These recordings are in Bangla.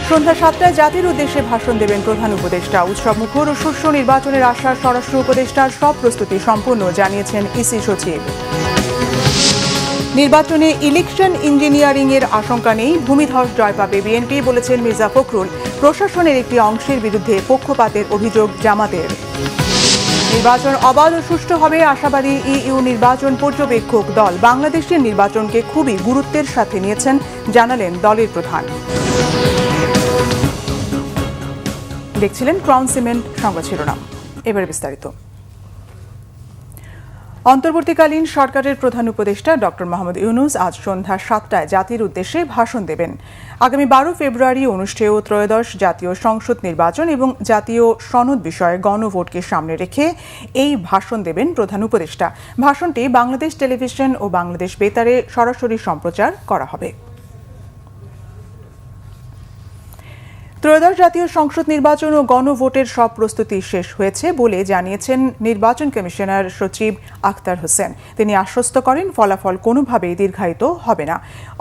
সন্ধ্যা 7টায় জাতির উদ্দেশ্যে ভাষণ দেবেন প্রধান উপদেষ্টা। উৎসব মুখর ও সুষ্ঠু নির্বাচনের আশ্বাস স্বরাষ্ট্র উপদেষ্টার সব প্রস্তুতি সম্পূর্ণ, জানিয়েছেন ইসি সচিব। নির্বাচনে ইলেকশন ইঞ্জিনিয়ারিং এর আশঙ্কা নেই, ভূমিধস জয় পাবে বিএনপি, বলেছেন মির্জা ফখরুল। প্রশাসনের একটি অংশের বিরুদ্ধে পক্ষপাতের অভিযোগ জামাতের। নির্বাচন অবাধ ও সুষ্ঠু হবে আশাবাদী ইইউ নির্বাচন পর্যবেক্ষক দল। বাংলাদেশের নির্বাচনকে খুবই গুরুত্বের সাথে নিয়েছেন, জানালেন দলের প্রধান। দেখছিলেন ক্রাউন সিমেন্ট সংবাদ শিরোনাম। এবারে বিস্তারিত। অন্তর্বর্তীকালীন সরকারের প্রধান উপদেষ্টা ডক্টর মোহাম্মদ ইউনূস আজ সন্ধ্যা 7টায় জাতির উদ্দেশ্যে ভাষণ দেবেন। আগামী 12 ফেব্রুয়ারি অনুষ্ঠেয় ত্রয়োদশ জাতীয় সংসদ নির্বাচন এবং জাতীয় সনদ বিষয়ে গণভোটকে সামনে রেখে এই ভাষণ দেবেন প্রধান উপদেষ্টা। ভাষণটি বাংলাদেশ টেলিভিশন ও বাংলাদেশ বেতারে সরাসরি সম্প্রচার করা হবে। ত্রয়োদশ জাতীয় সংসদ নির্বাচন ও গণভোটের সব প্রস্তুতি শেষ হয়েছে বলে জানিয়েছেন নির্বাচন কমিশনার সচিব আখতার হোসেন। তিনি আশ্বস্ত করেন ফলাফল কোনোভাবেই দীর্ঘায়িত হবে না।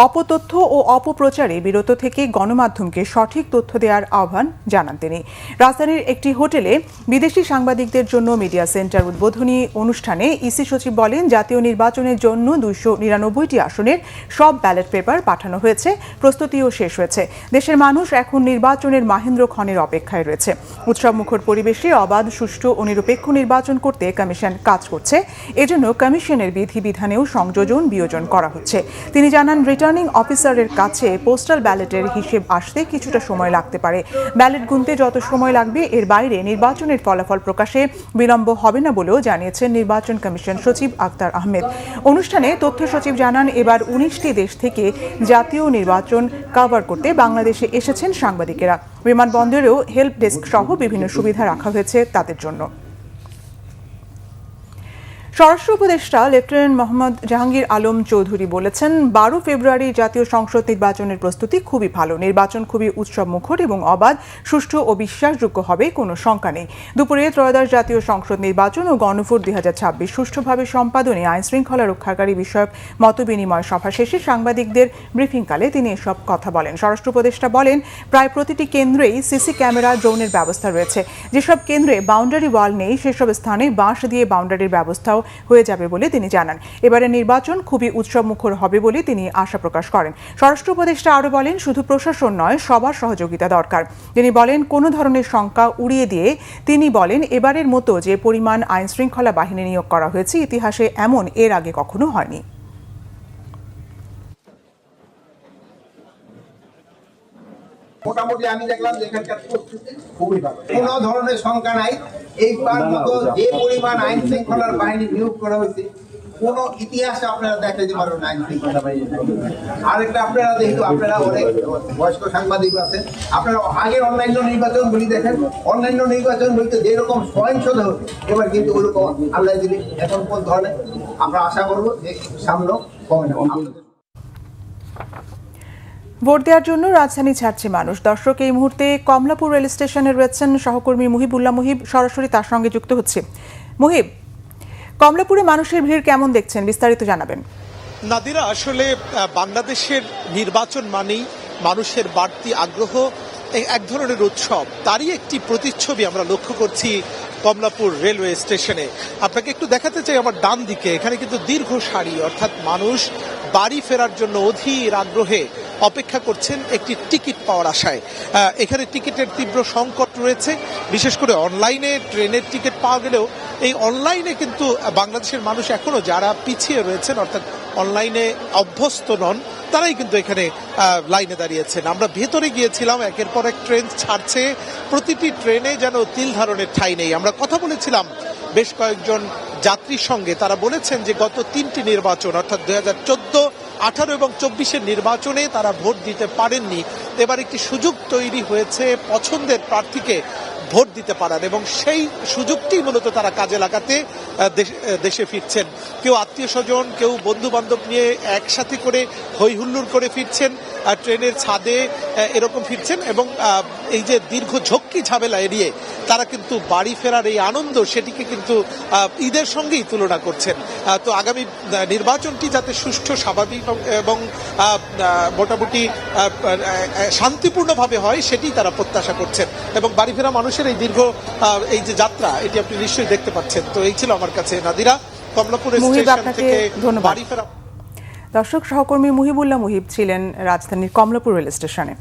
অপতথ্য ও অপপ্রচারে বিরত থেকে গণমাধ্যমকে সঠিক তথ্য দেওয়ার আহ্বান জানান তিনি। রাজধানীর একটি হোটেলে বিদেশি সাংবাদিকদের জন্য মিডিয়া সেন্টার উদ্বোধনী অনুষ্ঠানে ইসি সচিব বলেন, জাতীয় নির্বাচনের জন্য 299টি আসনের সব ব্যালট পেপার পাঠানো হয়েছে, প্রস্তুতিও শেষ হয়েছে। দেশের মানুষ এখন নির্বাচনের মাহেন্দ্রক্ষণের অপেক্ষায় রয়েছে। উৎসব মুখর পরিবেশে অবাধ, সুষ্ঠু ও নিরপেক্ষ নির্বাচন করতে কমিশন কাজ করছে। এজন্য কমিশনের বিধিবিধানেও সংযোজন বিয়োজন করা হচ্ছে। তিনি জানান, রিটার্নিং অফিসারের কাছে পোস্টাল ব্যালটের হিসেব আসতে কিছুটা সময় লাগতে পারে। ব্যালট গুনতে যত সময় লাগবে এর বাইরে নির্বাচনের ফলাফল প্রকাশে বিলম্ব হবে না বলেও জানিয়েছেন নির্বাচন কমিশন সচিব আখতার আহমেদ। অনুষ্ঠানে তথ্য সচিব জানান, এবার 19টি দেশ থেকে জাতীয় নির্বাচন কভার করতে বাংলাদেশে এসেছেন সাংবাদিকেরা। বিমানবন্দরেও হেল্প ডেস্ক সহ বিভিন্ন সুবিধা রাখা হয়েছে তাদের জন্য। স্বরাষ্ট্র উপদেষ্টা লেফটেন্যান্ট মোহাম্মদ জাহাঙ্গীর আলম চৌধুরী বলেছেন, 12 ফেব্রুয়ারি জাতীয় সংসদ নির্বাচনের প্রস্তুতি খুবই ভালো। নির্বাচন খুবই উৎসব মুখর এবং অবাধ, সুষ্ঠু ও বিশ্বাসযোগ্য হবে, কোনো শঙ্কা নেই। দুপুরে ত্রয়োদশ জাতীয় সংসদ নির্বাচন ও গণভোট 2026 সুষ্ঠুভাবে সম্পাদনে আইন শৃঙ্খলা রক্ষাকারী বিষয়ক মতবিনিময় সভা শেষে সাংবাদিকদের ব্রিফিংকালে তিনি এসব কথা বলেন। স্বরাষ্ট্র উপদেষ্টা বলেন, প্রায় প্রতিটি কেন্দ্রেই সিসি ক্যামেরা, ড্রোনের ব্যবস্থা রয়েছে। যেসব কেন্দ্রে বাউন্ডারি ওয়াল নেই সেসব স্থানে বাঁশ দিয়ে বাউন্ডারির ব্যবস্থাও হয়ে যাবে বলে তিনি জানান। এবারে নির্বাচন খুবই উৎসব মুখর হবে বলে তিনি আশা প্রকাশ করেন। স্বরাষ্ট্র উপদেষ্টা আরও বলেন, শুধু প্রশাসন নয়, সবার সহযোগিতা দরকার। তিনি বলেন, কোনো ধরনের শঙ্কা উড়িয়ে দিয়ে তিনি বলেন, এবারের মতো যে পরিমাণ আইন শৃঙ্খলা বাহিনী নিয়োগ করা হয়েছে ইতিহাসে এমন এর আগে কখনো হয়নি। মোটামুটি আমি দেখলাম যে এখানকার প্রস্তুতি খুবই ভালো, কোনো ধরনের শঙ্কা নাই। এইবার মতো যে পরিমাণ আইন শৃঙ্খলার বাহিনী নিয়োগ করা হয়েছে কোনো ইতিহাসে আপনারা দেখাতে পারবেন আইন শৃঙ্খলা বাহিনী। আরেকটা আপনারা যেহেতু আপনারা অনেক বয়স্ক সাংবাদিক আছেন, আপনারা আগের অন্যান্য নির্বাচনগুলি দেখেন, অন্যান্য নির্বাচনগুলিতে যেরকম সহিংসতা হতো এবার কিন্তু ওইরকম আল্লাহ দিলে এখন কোন ধরনের আমরা আশা করবো যে সামনে কমে না। ভোট দেওয়ার জন্য রাজধানী ছাড়ছে মানুষ। দর্শক, এই মুহূর্তে কমলাপুর রেল স্টেশনে রয়েছেন সহকর্মী মুহিবুল্লাহ মুহিব, সরাসরি তার সঙ্গে যুক্ত হচ্ছে। মুহিব, কমলাপুরে মানুষের ভিড় কেমন দেখছেন, বিস্তারিত জানাবেন। নাদিরা, আসলে বাংলাদেশের নির্বাচন মানেই মানুষের বাড়তি আগ্রহ, এক ধরনের উৎসব, তারই একটি প্রতিচ্ছবি আমরা লক্ষ্য করছি কমলাপুর রেলওয়ে স্টেশনে। আপনাকে একটু দেখাতে চাই আমার ডান দিকে, এখানে কিন্তু দীর্ঘ সারি, অর্থাৎ মানুষ বাড়ি ফেরার জন্য অধীর আগ্রহে অপেক্ষা করছেন একটি টিকিট পাওয়ার আশায়। এখানে টিকিটের তীব্র সংকট রয়েছে, বিশেষ করে অনলাইনে ট্রেনের টিকিট পাওয়া গেলেও এই অনলাইনে কিন্তু বাংলাদেশের মানুষ এখনো যারা পিছিয়ে রয়েছেন, অর্থাৎ অনলাইনে অভ্যস্ত নন, তারাই কিন্তু এখানে লাইনে দাঁড়িয়েছেন। আমরা ভেতরে গিয়েছিলাম, একের পর এক ট্রেন ছাড়ছে, প্রতিটি ট্রেনে যেন তিল ধারণের ঠাঁই নেই। আমরা কথা বলেছিলাম বেশ কয়েকজন যাত্রীর সঙ্গে, তারা বলেছেন যে গত 3টি নির্বাচন অর্থাৎ 2014, 18 এবং 24-এর নির্বাচনে তারা ভোট দিতে পারেননি। এবার একটি সুযোগ তৈরি হয়েছে পছন্দের প্রার্থীকে ভোট দিতে পারার, এবং সেই সুযোগটি মূলত তারা কাজে লাগাতে দেশে ফিরছেন। কেউ আত্মীয় স্বজন, কেউ বন্ধু বান্ধব নিয়ে একসাথে করে হই হুল্লোড় করে ফিরছেন। ট্রেনের ছাদে এরকম ফিরছেন এবং এই যে দীর্ঘ ঝক্কি ঝামেলা এড়িয়ে তারা কিন্তু বাড়ি ফেরার এই আনন্দ সেটিকে কিন্তু ঈদের সঙ্গেই তুলনা করছেন। তো আগামী নির্বাচনটি যাতে সুষ্ঠু স্বাভাবিক এবং মোটামুটি শান্তিপূর্ণভাবে হয় সেটি তারা প্রত্যাশা করছেন এবং বাড়ি ফেরা মানুষের এই দীর্ঘ এই যে যাত্রা এটি আপনি নিশ্চয়ই দেখতে পাচ্ছেন। তো এই ছিল আমার কাছে নাদিরা কমলাপুর স্টেশন থেকে বাড়ি ফেরা। দর্শক, সহকর্মী মুহিবুল্লাহ মুহিব ছিলেন রাজধানীর কমলাপুর রেল স্টেশনে।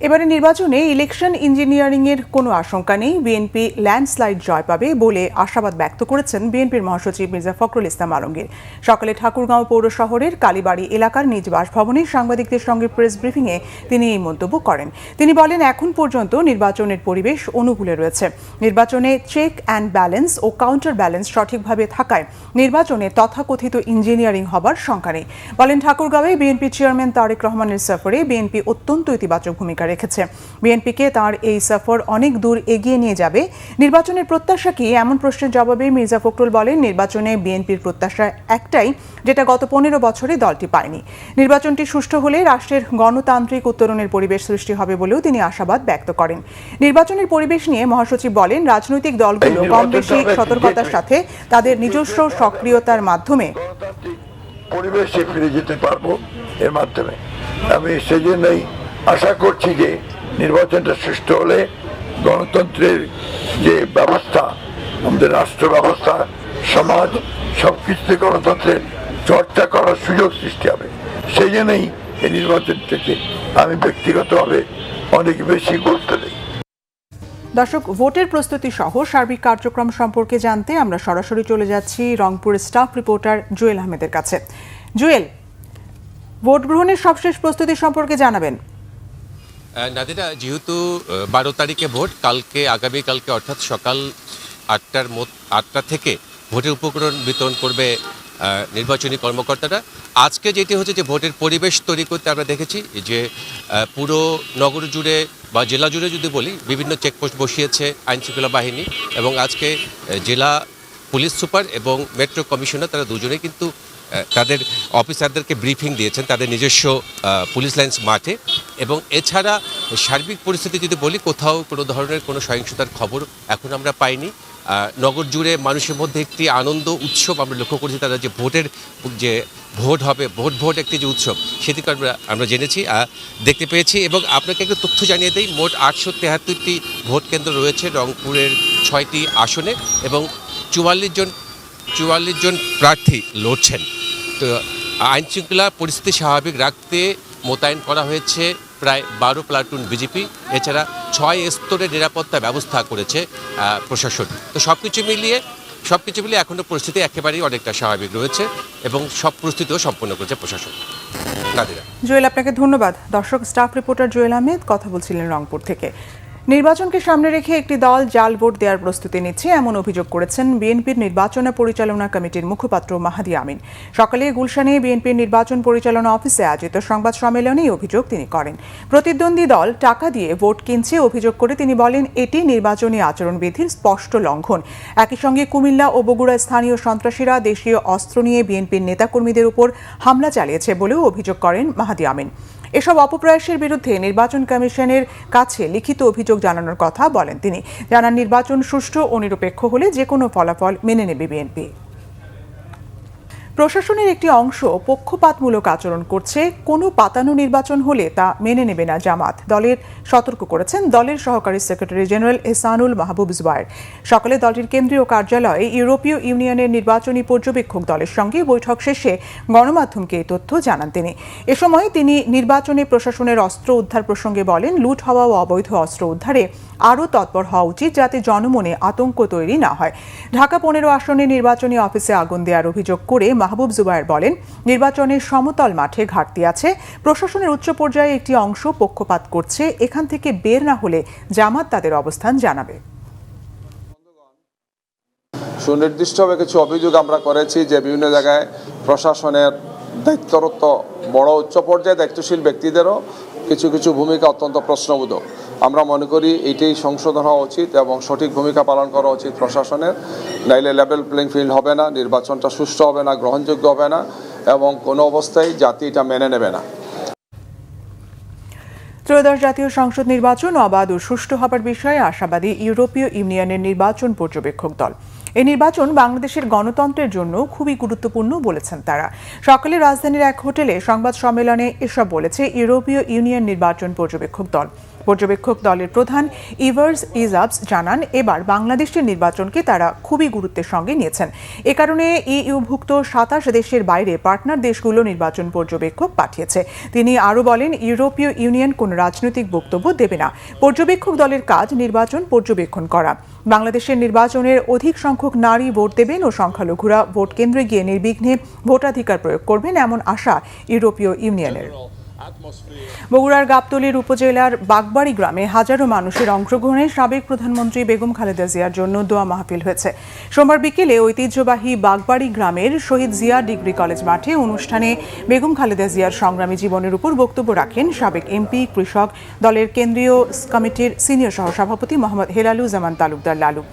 এবারে নির্বাচনে ইলেকশন ইঞ্জিনিয়ারিং এর কোনো আশঙ্কা নেই, বিএনপি ল্যান্ডস্লাইড জয় পাবে বলে আশাবাদ ব্যক্ত করেছেন বিএনপির মহাসচিব মির্জা ফখরুল ইসলাম আলমগীর। সকালে ঠাকুরগাঁও পৌর শহরের কালীবাড়ি এলাকার নিজ বাসভবনে সাংবাদিকদের সঙ্গে প্রেস ব্রিফিংয়ে তিনি এই মন্তব্য করেন। তিনি বলেন, এখন পর্যন্ত নির্বাচনের পরিবেশ অনুকূলে রয়েছে। নির্বাচনে চেক অ্যান্ড ব্যালেন্স ও কাউন্টার ব্যালেন্স সঠিকভাবে থাকায় নির্বাচনে তথাকথিত ইঞ্জিনিয়ারিং হবার শঙ্কা নেই। বলেন, ঠাকুরগাঁওয়ে বিএনপি চেয়ারম্যান তারেক রহমানের সফরে বিএনপি অত্যন্ত ইতিবাচক ভূমিকা রেখেছে। বিএনপিকে তার এই সফর অনেক দূর এগিয়ে নিয়ে যাবে। নির্বাচনের প্রত্যাশা কি, এমন প্রশ্নের জবাবে মির্জা ফখরুল বলেন, নির্বাচনে বিএনপির প্রত্যাশা একটাই, যেটা গত 15 বছরে দলটি পায়নি। নির্বাচনটি সুষ্ঠু হলে রাষ্ট্রের গণতান্ত্রিক উত্তরণের পরিবেশ সৃষ্টি হবে বলেও তিনি আশাবাদ ব্যক্ত করেন। নির্বাচনের পরিবেশ নিয়ে মহাসচিব বলেন, রাজনৈতিক দলগুলো কম বেশি সতর্কতার সাথে তাদের নিজস্ব সক্রিয়তার মাধ্যমে পরিবেশে ফিরে যেতে পারবো। এর মাধ্যমে আমি সেজন্যই আশা করছি যে নির্বাচনটা সুষ্ঠু হলে গণতন্ত্রের যে ব্যবস্থা, আমাদের রাষ্ট্র ব্যবস্থা, সমাজ, সবকিছুতে গণতন্ত্রের চর্চা করার সুযোগ সৃষ্টি হবে। সেই জন্যই এই নির্বাচনটাকে আমি ব্যক্তিগতভাবে অনেক বেশি গুরুত্ব দিই। দর্শক, ভোটের প্রস্তুতি সহ সার্বিক কার্যক্রম সম্পর্কে জানতে আমরা সরাসরি চলে যাচ্ছি রংপুরের স্টাফ রিপোর্টার জুয়েল আহমেদের কাছে। জুয়েল, ভোট গ্রহণের সবশেষ প্রস্তুতি সম্পর্কে জানাবেন। নাদিরা, যেহেতু 12 তারিখে ভোট, আগামীকালকে অর্থাৎ সকাল 8টা থেকে ভোটের উপকরণ বিতরণ করবে নির্বাচনী কর্মকর্তারা। আজকে যেটি হচ্ছে যে ভোটের পরিবেশ তৈরি করতে আমরা দেখেছি যে পুরো নগর জুড়ে বা জেলা জুড়ে যদি বলি, বিভিন্ন চেকপোস্ট বসিয়েছে আইনশৃঙ্খলা বাহিনী এবং আজকে জেলা পুলিশ সুপার এবং মেট্রো কমিশনার তারা দুজনেই কিন্তু তাদের অফিসারদেরকে ব্রিফিং দিয়েছেন তাদের নিজস্ব পুলিশ লাইন্স মাঠে। এবং এছাড়া সার্বিক পরিস্থিতি যদি বলি, কোথাও কোনো ধরনের কোনো সহিংসতার খবর এখন আমরা পাইনি। নগর জুড়ে মানুষের মধ্যে একটি আনন্দ উৎসব আমরা লক্ষ্য করেছি। তারা যে ভোটের যে ভোট হবে, ভোট একটি যে উৎসব, সেটিকে আমরা জেনেছি, দেখতে পেয়েছি। এবং আপনাকে একটু তথ্য জানিয়ে দেই, মোট 873টি ভোট কেন্দ্র রয়েছে রংপুরের 6টি আসনে এবং 44 জন প্রার্থী লড়ছেন। তো আইনশৃঙ্খলা পরিস্থিতি স্বাভাবিক রাখতে মোতায়েন করা হয়েছে প্রায় 12 প্লাটুন বিজেপি। এছাড়া 6 স্তরের নিরাপত্তা ব্যবস্থা করেছে প্রশাসন। তো সবকিছু মিলিয়ে এখনও পরিস্থিতি একেবারেই অনেকটা স্বাভাবিক রয়েছে এবং সব প্রস্তুতিও সম্পন্ন করেছে প্রশাসন। নাদিরা। জুয়েল, আপনাকে ধন্যবাদ। দর্শক, স্টাফ রিপোর্টার জুয়েল আহমেদ কথা বলছিলেন রংপুর থেকে। নির্বাচনকে সামনে রেখে একটি দল জাল ভোট দেওয়ার প্রস্তুতি নিচ্ছে, এমন অভিযোগ করেছেন বিএনপির নির্বাচন পরিচালনা কমিটির মুখপাত্র মাহাদি আমিন। সকালে গুলশানে বিএনপির নির্বাচন পরিচালনা অফিসে আয়োজিত সংবাদ সম্মেলনে এই অভিযোগ তিনি করেন। প্রতিদ্বন্দ্বী দল টাকা দিয়ে ভোট কিনছে অভিযোগ করে তিনি বলেন, এটি নির্বাচনী আচরণবিধির স্পষ্ট লঙ্ঘন। একই সঙ্গে কুমিল্লা ও বগুড়ায় স্থানীয় সন্ত্রাসীরা দেশীয় অস্ত্র নিয়ে বিএনপির নেতাকর্মীদের উপর হামলা চালিয়েছে বলেও অভিযোগ করেন মাহাদি আমিন। এসব অপপ্রয়াসের বিরুদ্ধে নির্বাচন কমিশনের কাছে লিখিত অভিযোগ জানানোর কথা বলেন তিনি। জানান, নির্বাচন সুষ্ঠু ও নিরপেক্ষ হলে যে কোনো ফলাফল মেনে নেবে বিএনপি। প্রশাসনের একটি অংশ পক্ষপাতমূলক আচরণ করছে, কোনো পাতানো নির্বাচন হলে তা মেনে নেবে না জামাত। দলের সতর্ক করেছেন দলের সহকারী সেক্রেটারি জেনারেল এহসানুল মাহবুব জুবায়ের। সকালে দলটির কেন্দ্রীয় কার্যালয়ে ইউরোপীয় ইউনিয়নের নির্বাচনী পর্যবেক্ষক দলের সঙ্গে বৈঠক শেষে গণমাধ্যমকে এই তথ্য জানান তিনি। এ সময় তিনি নির্বাচনে প্রশাসনের অস্ত্র উদ্ধার প্রসঙ্গে বলেন, লুট হওয়া ও অবৈধ অস্ত্র উদ্ধারে আরও তৎপর হওয়া উচিত, যাতে জনমনে আতঙ্ক তৈরি না হয়। ঢাকা 15 আসনে নির্বাচনী অফিসে আগুন দেওয়ার অভিযোগ করে মাহবুব জুবায়ের বলেন, নির্বাচনের সমতল মাঠে ঘাটতি আছে, প্রশাসনের উচ্চ পর্যায়ে একটি অংশ পক্ষপাত করছে, এখান থেকে বের না হলে জামাত তাদের অবস্থান জানাবে। সুনির্দিষ্টভাবে কিছু অভিযোগ আমরা করেছি যে বিভিন্ন জায়গায় প্রশাসনের দায়িত্বরত বড় উচ্চ পর্যায়ে দায়িত্বশীল ব্যক্তিদেরও কিছু ভূমিকা অত্যন্ত প্রশ্নবোধক। আমরা মনে করি এটাই সংশোধন হওয়া উচিত এবং সঠিক ভূমিকা পালন করা উচিত প্রশাসনের, নাইলে লেভেল প্লেইং ফিল্ড হবে না, নির্বাচনটা সুষ্ঠু হবে না, গ্রহণযোগ্য হবে না এবং কোনো অবস্থায় জাতি এটা মেনে নেবে না। ত্রয়োদশ জাতীয় সংসদ নির্বাচন অবাধ ও সুষ্ঠু হবার বিষয়ে আশাবাদী ইউরোপীয় ইউনিয়নের নির্বাচন পর্যবেক্ষক দল। এই নির্বাচন বাংলাদেশের গণতন্ত্রের জন্য খুবই গুরুত্বপূর্ণ বলেছেন তারা। সকালে রাজধানীর এক হোটেলে সংবাদ সম্মেলনে এসব বলেছে ইউরোপীয় ইউনিয়ন নির্বাচন পর্যবেক্ষক দল। পর্যবেক্ষক দলের প্রধান ইভার্স ইজাবস জানান, এবার বাংলাদেশের নির্বাচনকে তারা খুবই গুরুত্বের সঙ্গে নিয়েছেন। এ কারণে ইউভুক্ত ২৭ দেশের বাইরে পার্টনার দেশগুলো নির্বাচন পর্যবেক্ষক পাঠিয়েছে। তিনি আরও বলেন, ইউরোপীয় ইউনিয়ন কোনো রাজনৈতিক বক্তব্য দেবে না। পর্যবেক্ষক দলের কাজ নির্বাচন পর্যবেক্ষণ করা। বাংলাদেশের নির্বাচনের অধিক সংখ্যক নারী ভোট দেবেন ও সংখ্যালঘুরা ভোট কেন্দ্রে গিয়ে নির্বিঘ্নে ভোটাধিকার প্রয়োগ করবেন, এমন আশা ইউরোপীয় ইউনিয়নের। বগুড়ার গাবতলীর উপজেলার বাগবাড়ি গ্রামে হাজারো মানুষের অংশগ্রহণে সাবেক প্রধানমন্ত্রী বেগম খালেদা জিয়ার জন্য দোয়া মাহফিল হয়েছে। সোমবার বিকেলে ঐতিহ্যবাহী বাগবাড়ি গ্রামের শহীদ জিয়া ডিগ্রি কলেজ মাঠে অনুষ্ঠানে বেগম খালেদা জিয়ার সংগ্রামী জীবনের উপর বক্তব্য রাখেন সাবেক এমপি, কৃষক দলের কেন্দ্রীয় কমিটির সিনিয়র সহসভাপতি মোহাম্মদ হেলালুজ্জামান তালুকদার লালু।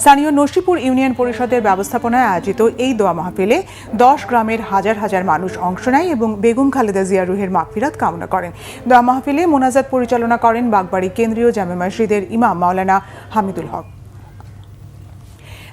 স্থানীয় নসিপুর ইউনিয়ন পরিষদের ব্যবস্থাপনায় আয়োজিত এই দোয়া মাহফিলে 10 গ্রামের হাজার হাজার মানুষ অংশ নেয় এবং বেগম খালেদা জিয়ার রুহের মাগফিরাত কামনা করেন। দোয়া মাহফিলে মোনাজাত পরিচালনা করেন বাগবাড়ি কেন্দ্রীয় জামে মসজিদের ইমাম মাওলানা হামিদুল হক।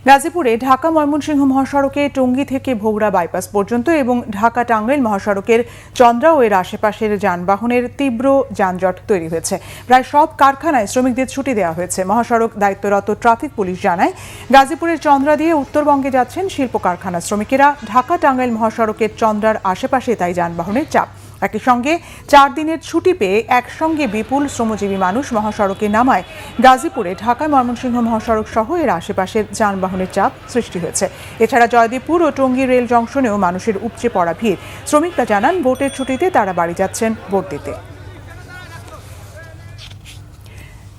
গাজীপুরে ঢাকা ময়মনসিংহ মহাসড়কে টঙ্গী থেকে ভোগড়া বাইপাস পর্যন্ত এবং ঢাকা টাঙ্গাইল মহাসড়কের চন্দ্রা ও এর আশেপাশের যানবাহনের তীব্র যানজট তৈরি হয়েছে। প্রায় সব কারখানায় শ্রমিকদের ছুটি দেওয়া হয়েছে। মহাসড়ক দায়িত্বরত ট্রাফিক পুলিশ জানায়, গাজীপুরের চন্দ্রা দিয়ে উত্তরবঙ্গে যাচ্ছেন শিল্প কারখানা শ্রমিকেরা। ঢাকা টাঙ্গাইল মহাসড়কের চন্দ্রার আশেপাশে তাই যানবাহনের চাপ। একই সঙ্গে 4 দিনের ছুটি পেয়ে একসঙ্গে বিপুল শ্রমজীবী মানুষ মহাসড়কে নামায় গাজীপুরে ঢাকা ময়মনসিংহ মহাসড়ক সহ এর আশেপাশের যানবাহনের চাপ সৃষ্টি হয়েছে। এছাড়া জয়দেবপুর ও টঙ্গী রেল জংশনেও মানুষের উপচে পড়া ভিড়। শ্রমিকরা জানান, ভোটের ছুটিতে তারা বাড়ি যাচ্ছেন ভোট দিতে।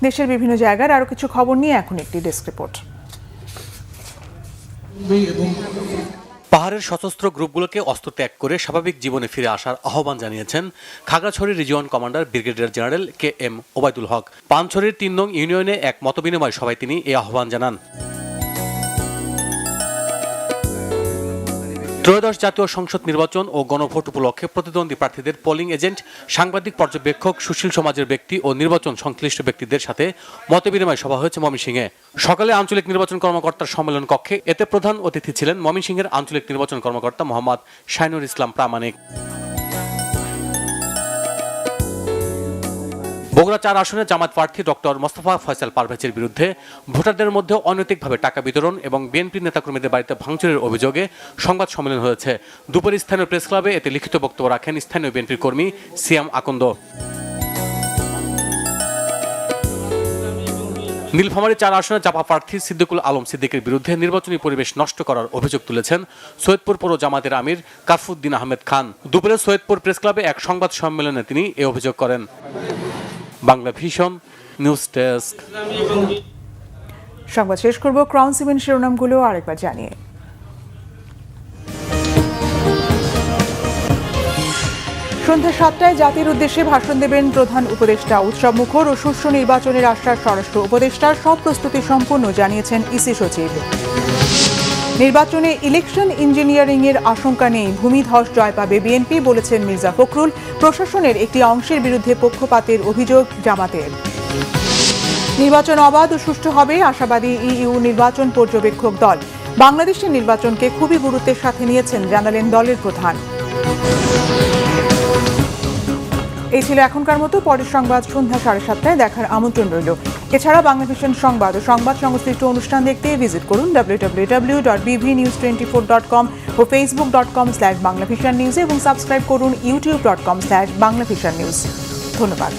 দেশের বিভিন্ন জায়গার আরও কিছু খবর নিয়ে এখন একটি ডেস্ক রিপোর্ট। পাহাড়ের সশস্ত্র গ্রুপগুলোকে অস্ত্র ত্যাগ করে স্বাভাবিক জীবনে ফিরে আসার আহ্বান জানিয়েছেন Khagrachari region commander brigadier general KM Obaidul Haque. পানছড়ির 3 নং ইউনিয়নে এক মতবিনিময় সভায় তিনি এই আহ্বান জানান। ত্রয়োদশ জাতীয় সংসদ নির্বাচন ও গণভোট উপলক্ষে প্রতিদ্বন্দ্বী প্রার্থীদের পোলিং এজেন্ট, সাংবাদিক, পর্যবেক্ষক, সুশীল সমাজের ব্যক্তি ও নির্বাচন সংশ্লিষ্ট ব্যক্তিদের সাথে মতবিনিময় সভা হয়েছে ময়মনসিংহে। সকালে আঞ্চলিক নির্বাচন কর্মকর্তার সম্মেলন কক্ষে এতে প্রধান অতিথি ছিলেন ময়মনসিংহের আঞ্চলিক নির্বাচন কর্মকর্তা মোহাম্মদ শাইনুর ইসলাম প্রামাণিক। বগুড়া 4 আসনে জামাত প্রার্থী ডক্টর মোস্তফা ফয়সাল পারভেজের বিরুদ্ধে ভোটারদের মধ্যে অনৈতিকভাবে টাকা বিতরণ এবং বিএনপি নেতাকর্মীদের বাড়িতে ভাঙচুরের অভিযোগে সংবাদ সম্মেলন হয়েছে। দুপুরে স্থানীয় প্রেস ক্লাবে এতে লিখিত বক্তব্য রাখেন স্থানীয় বিএনপির কর্মী সিয়াম আকন্দ। নীলফামারী 4 আসনে জাপা প্রার্থী সিদ্দিকুল আলম সিদ্দিকের বিরুদ্ধে নির্বাচনী পরিবেশ নষ্ট করার অভিযোগ তুলেছেন সৈয়দপুর পৌর জামাতের আমির কারফুদ্দিন আহমেদ খান। দুপুরে সৈয়দপুর প্রেস ক্লাবে এক সংবাদ সম্মেলনে তিনি এই অভিযোগ করেন। Bangla vision news desk. সংবাদ শেষ করব ক্রাউন সিমেন্ট শিরোনামগুলো আরেকবার জানিয়ে। সন্ধ্যা 7টায় জাতির উদ্দেশ্যে ভাষণ দেবেন প্রধান উপদেষ্টা। উৎসব মুখর ও সুষ্ঠু নির্বাচনের আশ্বাস স্বরাষ্ট্র উপদেষ্টার, সব প্রস্তুতি সম্পূর্ণ জানিয়েছেন ইসি সচিব। নির্বাচনে ইলেকশন ইঞ্জিনিয়ারিং এর আশঙ্কা নেই, ভূমিধস জয় পাবে বিএনপি বলেছেন মির্জা ফখরুল। প্রশাসনের একটি অংশের বিরুদ্ধে পক্ষপাতের অভিযোগ জামাতের। নির্বাচন অবাধ ও সুষ্ঠু হবে আশাবাদী ইইউ নির্বাচন পর্যবেক্ষক দল। বাংলাদেশের নির্বাচনকে খুবই গুরুত্বের সাথে নিয়েছেন জানালেন দলের প্রধান। এই ছিল এখনকার মতো। পরের সংবাদ সন্ধ্যা 7:30টায় দেখার আমন্ত্রণ রইল। এছাড়া বাংলা ভিশন সংবাদ ও সংবাদ সংশ্লিষ্ট অনুষ্ঠান দেখতে ভিজিট করুন www.bvnews24.com ও facebook.com/banglavishannews এবং সাবস্ক্রাইব করুন youtube.com/banglavishannews। ধন্যবাদ।